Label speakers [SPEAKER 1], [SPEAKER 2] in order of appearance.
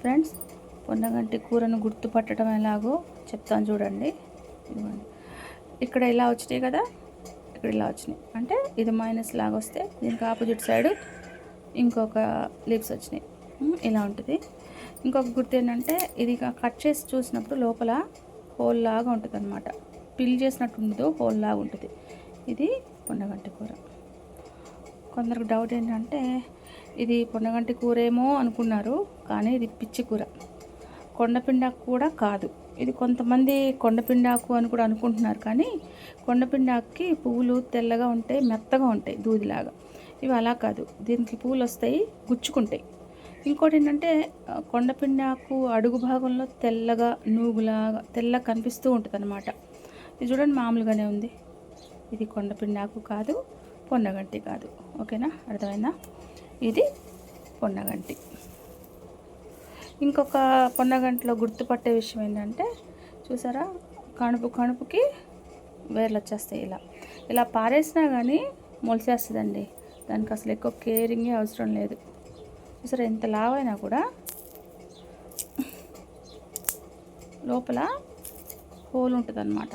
[SPEAKER 1] Friends, పొన్నగంటి కూరను గుర్తుపట్టడం ఎలాగో చెప్తాను చూడండి. ఇదిగోండి, ఇక్కడ ఇలా వచ్చినాయి కదా, ఇక్కడ ఇలా వచ్చినాయి అంటే ఇది మైనస్ లాగా వస్తే దీనికి ఆపోజిట్ సైడ్ ఇంకొక లీవ్స్ వచ్చినాయి. ఇలా ఉంటుంది. ఇంకొక గుర్తు ఏంటంటే ఇది కట్ చేసి చూసినప్పుడు లోపల హోల్ లాగా ఉంటుంది అనమాట. పిల్ చేసినట్టు ఉండదు, హోల్ లాగా ఉంటుంది. ఇది పొన్నగంటి కూర. కొందరికి డౌట్ ఏంటంటే ఇది పొన్నగంటి కూర ఏమో అనుకున్నారు, కానీ ఇది పిచ్చి కూర. కొండపిండాకు కూడా కాదు ఇది. కొంతమంది కొండపిండాకు అని కూడా అనుకుంటున్నారు, కానీ కొండపిండాకుకి పువ్వులు తెల్లగా ఉంటాయి, మెత్తగా ఉంటాయి, దూదిలాగా. ఇవి అలా కాదు, దీనికి పువ్వులు వస్తాయి, గుచ్చుకుంటాయి. ఇంకోటి ఏంటంటే కొండపిండాకు అడుగు భాగంలో తెల్లగా నూగులాగా తెల్లగా కనిపిస్తూ ఉంటుంది అనమాట. ఇది చూడండి, మామూలుగానే ఉంది. ఇది కొండపిండాకు కాదు, పొన్నగంటి కాదు. ఓకేనా, అర్థమైందా? ఇది పొన్నగంటి. ఇంకొక పొన్నగంటిలో గుర్తుపట్టే విషయం ఏంటంటే చూసారా, కణుపుకి వేర్లు వచ్చేస్తాయి. ఇలా పారేసినా కానీ మొలిసేస్తుందండి. దానికి అసలు ఎక్కువ కేరింగే అవసరం లేదు. చూసారా, ఎంత లావైనా కూడా లోపల హోల్ ఉంటుంది అన్నమాట.